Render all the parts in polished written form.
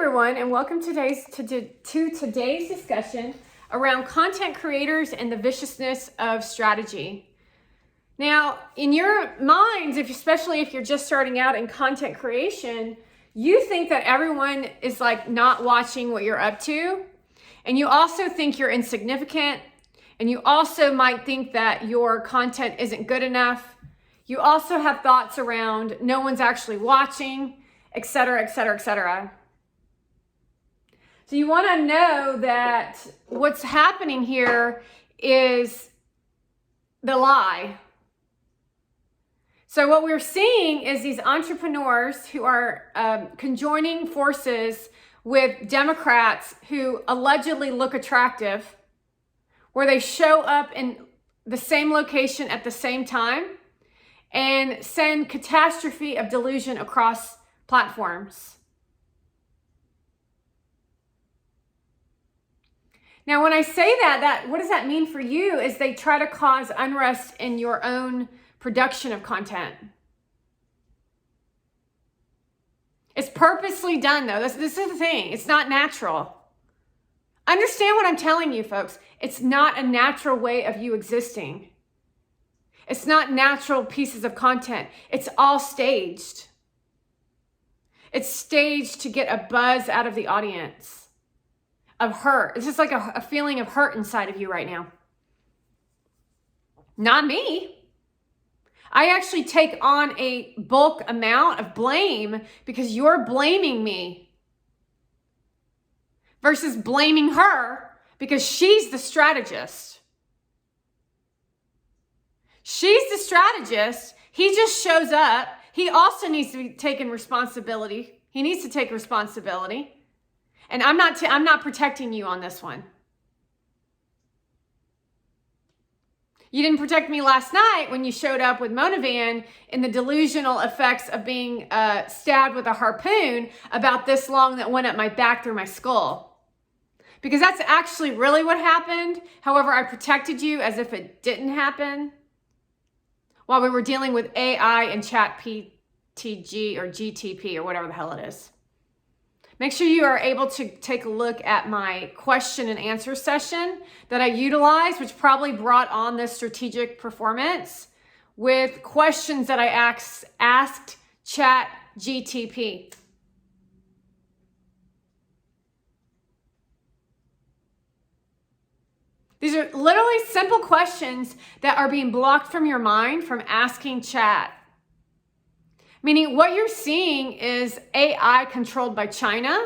everyone, and welcome to today's discussion around content creators and the viciousness of strategy. Now, in your minds, especially if you're just starting out in content creation, you think that everyone is like not watching what you're up to, and you also think you're insignificant, and you also might think that your content isn't good enough. You also have thoughts around no one's actually watching, etc., etc., etc. So you want to know that what's happening here is the lie. So what we're seeing is these entrepreneurs who are conjoining forces with Democrats who allegedly look attractive, where they show up in the same location at the same time and send catastrophe of delusion across platforms. Now, when I say that, what does that mean for you is they try to cause unrest in your own production of content. It's purposely done, though. This is the thing. It's not natural. Understand what I'm telling you, folks. It's not a natural way of you existing. It's not natural pieces of content. It's all staged. It's staged to get a buzz out of the audience. Of hurt. It's just like a feeling of hurt inside of you right now. Not me. I actually take on a bulk amount of blame because you're blaming me versus blaming her because she's the strategist. She's the strategist. He just shows up. He also needs to be taking responsibility. He needs to take responsibility. And I'm not protecting you on this one. You didn't protect me last night when you showed up with Monavan in the delusional effects of being stabbed with a harpoon about this long that went up my back through my skull. Because that's actually really what happened. However, I protected you as if it didn't happen while we were dealing with AI and chat PTG or GTP or whatever the hell it is. Make sure you are able to take a look at my question and answer session that I utilized, which probably brought on this strategic performance with questions that I asked Chat GTP. These are literally simple questions that are being blocked from your mind from asking Chat. Meaning what you're seeing is AI controlled by China.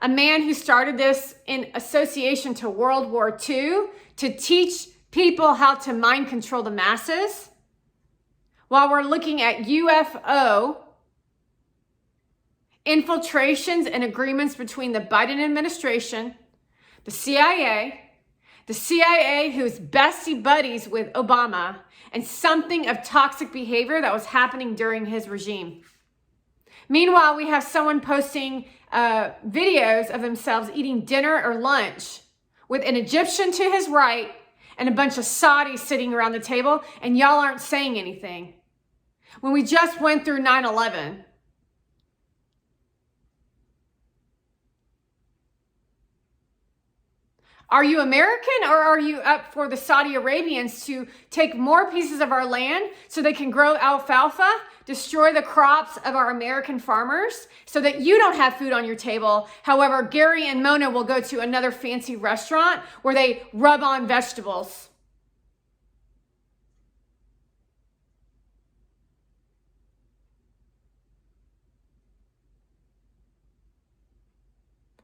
A man who started this in association to World War II to teach people how to mind control the masses. While we're looking at UFO infiltrations and agreements between the Biden administration, the CIA who's bestie buddies with Obama, and something of toxic behavior that was happening during his regime. Meanwhile, we have someone posting videos of themselves eating dinner or lunch with an Egyptian to his right and a bunch of Saudis sitting around the table, and y'all aren't saying anything. When we just went through 9/11. Are you American or are you up for the Saudi Arabians to take more pieces of our land so they can grow alfalfa, destroy the crops of our American farmers so that you don't have food on your table? However, Gary and Mona will go to another fancy restaurant where they rub on vegetables.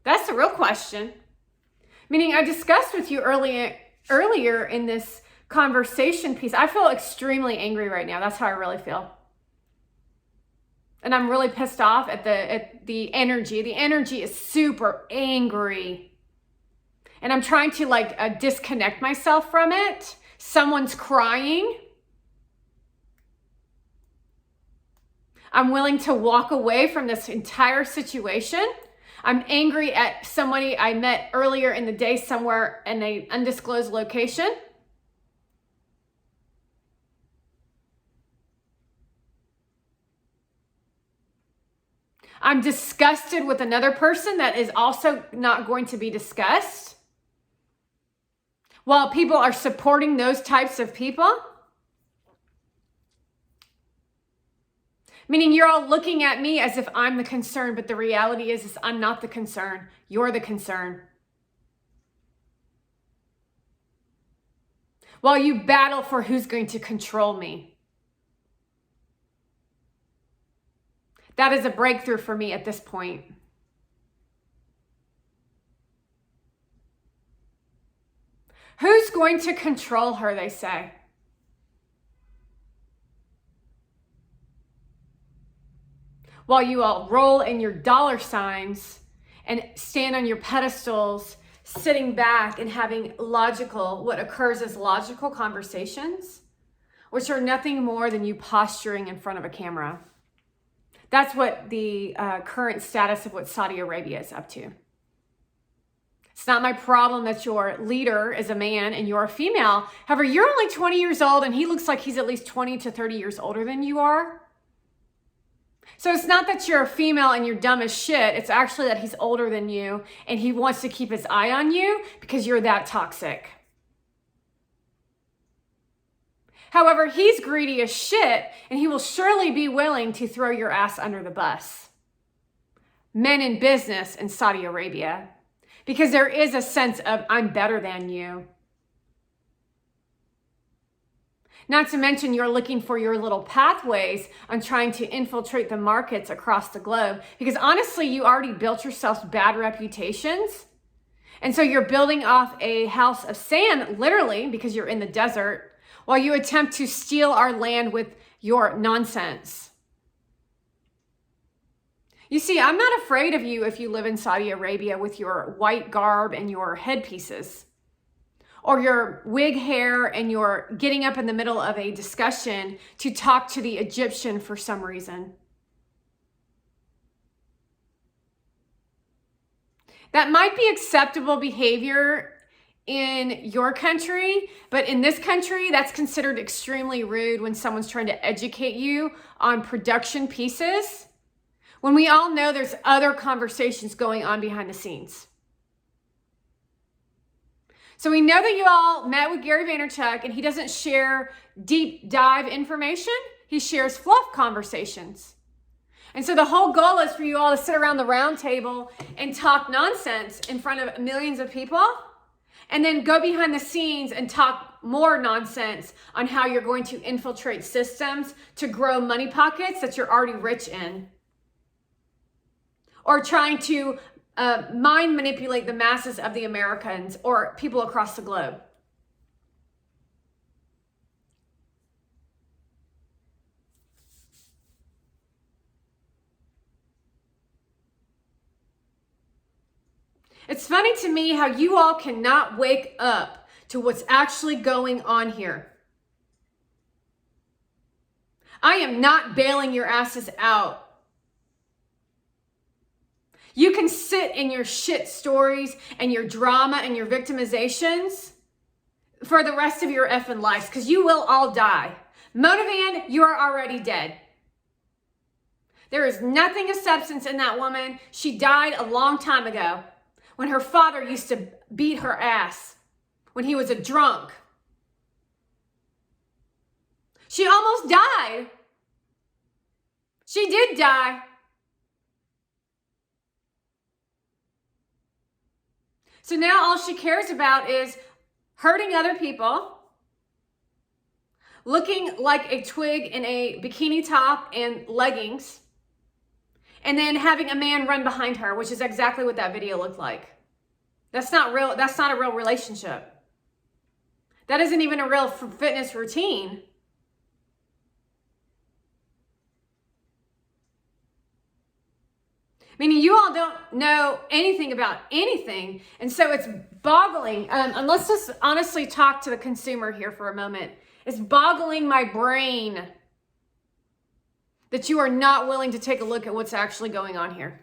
That's the real question. Meaning I discussed with you earlier in this conversation piece, I feel extremely angry right now. That's how I really feel. And I'm really pissed off at the energy. The energy is super angry. And I'm trying to disconnect myself from it. Someone's crying. I'm willing to walk away from this entire situation. I'm angry at somebody I met earlier in the day somewhere in an undisclosed location. I'm disgusted with another person that is also not going to be discussed. While people are supporting those types of people. Meaning you're all looking at me as if I'm the concern, but the reality is I'm not the concern. You're the concern. While you battle for who's going to control me. That is a breakthrough for me at this point. Who's going to control her, they say. While you all roll in your dollar signs and stand on your pedestals, sitting back and having what occurs as logical conversations, which are nothing more than you posturing in front of a camera. That's what the current status of what Saudi Arabia is up to. It's not my problem that your leader is a man and you're a female. However, you're only 20 years old and he looks like he's at least 20 to 30 years older than you are. So it's not that you're a female and you're dumb as shit. It's actually that he's older than you and he wants to keep his eye on you because you're that toxic. However, he's greedy as shit and he will surely be willing to throw your ass under the bus. Men in business in Saudi Arabia. Because there is a sense of, I'm better than you. Not to mention you're looking for your little pathways on trying to infiltrate the markets across the globe. Because honestly, you already built yourself bad reputations. And so you're building off a house of sand, literally, because you're in the desert, while you attempt to steal our land with your nonsense. You see, I'm not afraid of you if you live in Saudi Arabia with your white garb and your headpieces, or your wig hair and you're getting up in the middle of a discussion to talk to the Egyptian for some reason. That might be acceptable behavior in your country, but in this country, that's considered extremely rude when someone's trying to educate you on production pieces. When we all know there's other conversations going on behind the scenes. So we know that you all met with Gary Vaynerchuk and he doesn't share deep dive information. He shares fluff conversations. And so the whole goal is for you all to sit around the round table and talk nonsense in front of millions of people and then go behind the scenes and talk more nonsense on how you're going to infiltrate systems to grow money pockets that you're already rich in. Or trying to mind manipulate the masses of the Americans or people across the globe. It's funny to me how you all cannot wake up to what's actually going on here. I am not bailing your asses out. You can sit in your shit stories and your drama and your victimizations for the rest of your effing lives because you will all die. Motivan, you are already dead. There is nothing of substance in that woman. She died a long time ago when her father used to beat her ass when he was a drunk. She almost died. She did die. So now all she cares about is hurting other people, looking like a twig in a bikini top and leggings, and then having a man run behind her, which is exactly what that video looked like. That's not real. That's not a real relationship. That isn't even a real fitness routine. Meaning you all don't know anything about anything. And so it's boggling. And let's just honestly talk to the consumer here for a moment. It's boggling my brain that you are not willing to take a look at what's actually going on here.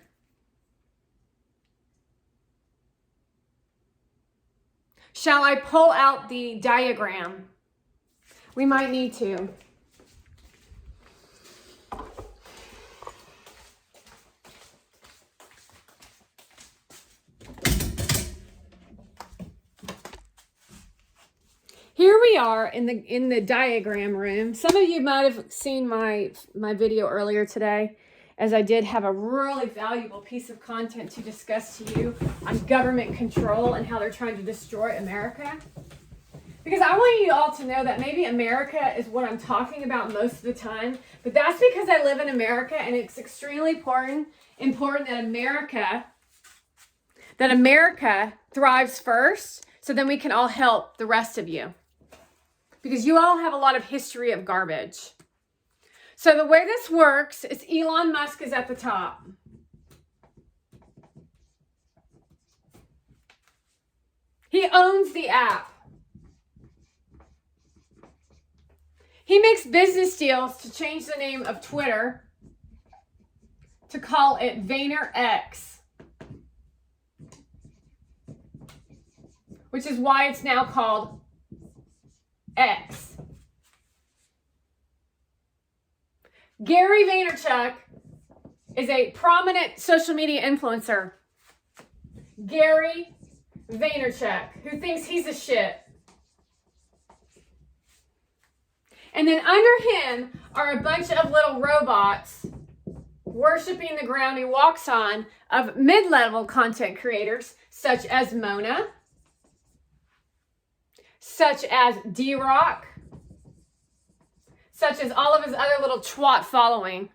Shall I pull out the diagram? We might need to. we are in the diagram room. Some of you might have seen my video earlier today, as I did have a really valuable piece of content to discuss to you on government control and how they're trying to destroy America. Because I want you all to know that maybe America is what I'm talking about most of the time, but that's because I live in America, and it's extremely important that America thrives first, so then we can all help the rest of you. Because you all have a lot of history of garbage. So the way this works is Elon Musk is at the top. He owns the app. He makes business deals to change the name of Twitter to call it VaynerX, which is why it's now called X. Gary Vaynerchuk is a prominent social media influencer. Gary Vaynerchuk, who thinks he's a shit. And then under him are a bunch of little robots worshiping the ground he walks on of mid-level content creators such as Mona, such as D-Rock, such as all of his other little twat following.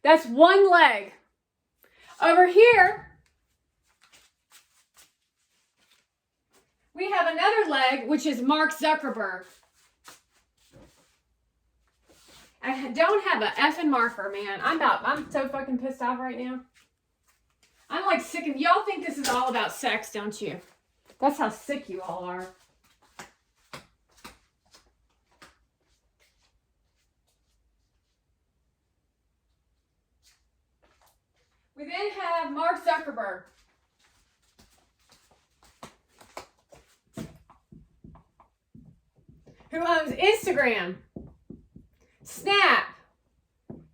That's one leg. Over here, we have another leg, which is Mark Zuckerberg. I don't have an effing marker, man. I'm so fucking pissed off right now. I'm like sick of, y'all think this is all about sex, don't you? That's how sick you all are. We then have Mark Zuckerberg. Who owns Instagram, Snap,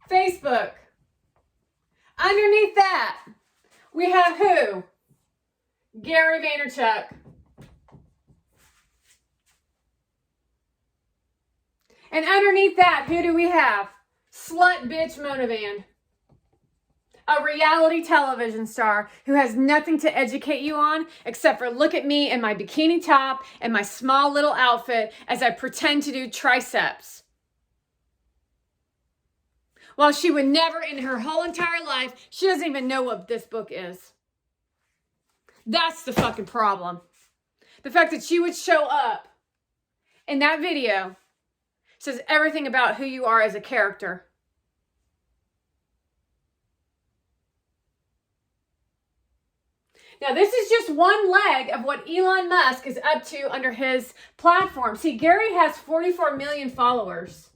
Facebook. Underneath that, we have who? Gary Vaynerchuk. And underneath that, who do we have? Slut bitch Monovan. A reality television star who has nothing to educate you on except for look at me in my bikini top and my small little outfit as I pretend to do triceps. While she would never in her whole entire life, she doesn't even know what this book is. That's the fucking problem. The fact that she would show up in that video says everything about who you are as a character. Now, this is just one leg of what Elon Musk is up to under his platform. See, Gary has 44 million followers.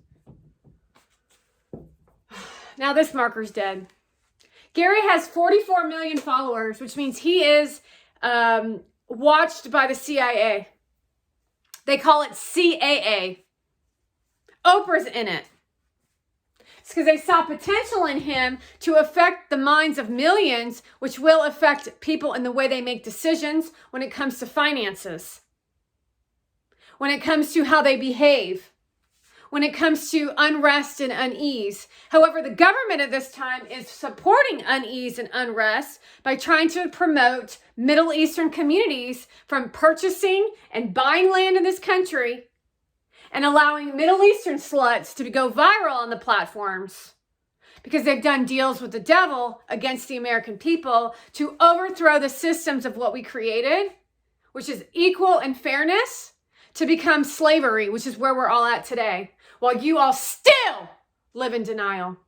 Now this marker's dead. Gary has 44 million followers, which means he is watched by the CIA. They call it CAA. Oprah's in it. It's because they saw potential in him to affect the minds of millions, which will affect people in the way they make decisions when it comes to finances, when it comes to how they behave, when it comes to unrest and unease. However, the government at this time is supporting unease and unrest by trying to promote Middle Eastern communities from purchasing and buying land in this country and allowing Middle Eastern sluts to go viral on the platforms because they've done deals with the devil against the American people to overthrow the systems of what we created, which is equal and fairness, to become slavery, which is where we're all at today, while you all still live in denial.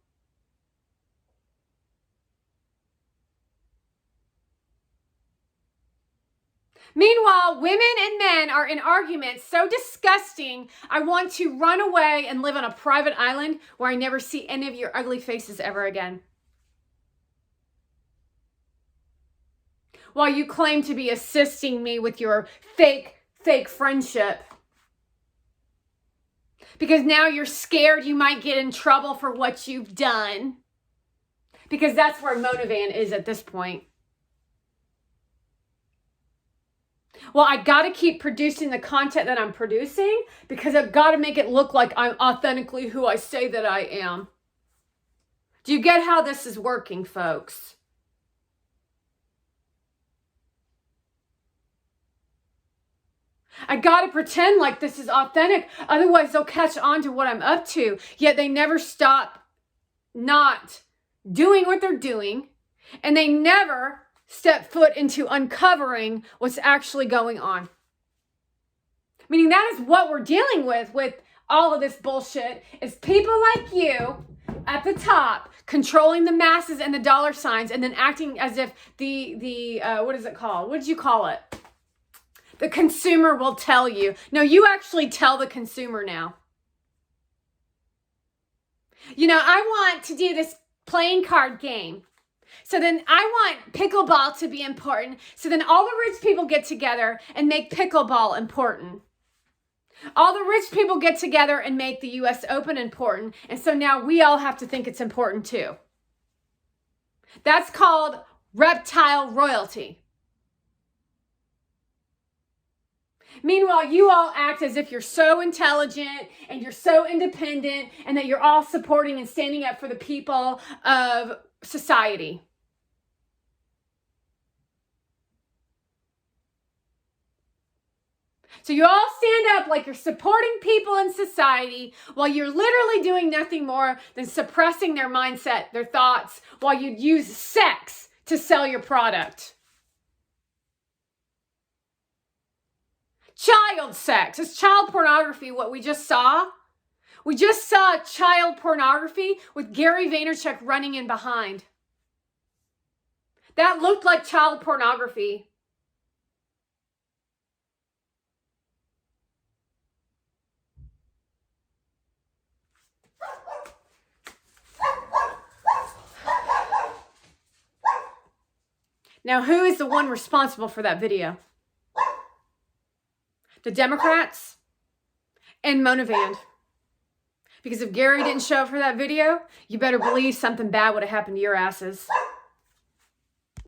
Meanwhile, women and men are in arguments so disgusting, I want to run away and live on a private island where I never see any of your ugly faces ever again. While you claim to be assisting me with your fake friendship. Because now you're scared you might get in trouble for what you've done. Because that's where Monovan is at this point. Well, I got to keep producing the content that I'm producing because I've got to make it look like I'm authentically who I say that I am. Do you get how this is working, folks? I gotta pretend like this is authentic. Otherwise, they'll catch on to what I'm up to. Yet they never stop not doing what they're doing. And they never step foot into uncovering what's actually going on. Meaning that is what we're dealing with all of this bullshit, is people like you at the top controlling the masses and the dollar signs and then acting as if the what is it called? What did you call it? The consumer will tell you. No, you actually tell the consumer now. You know, I want to do this playing card game. So then I want pickleball to be important. So then all the rich people get together and make pickleball important. All the rich people get together and make the US Open important. And so now we all have to think it's important too. That's called reptile royalty. Meanwhile, you all act as if you're so intelligent and you're so independent and that you're all supporting and standing up for the people of society. So you all stand up like you're supporting people in society while you're literally doing nothing more than suppressing their mindset, their thoughts, while you use sex to sell your product. Child sex. It's child pornography, what we just saw. We just saw child pornography with Gary Vaynerchuk running in behind. That looked like child pornography. Now, who is the one responsible for that video? The Democrats and Monovand. Because if Gary didn't show up for that video, you better believe something bad would have happened to your asses.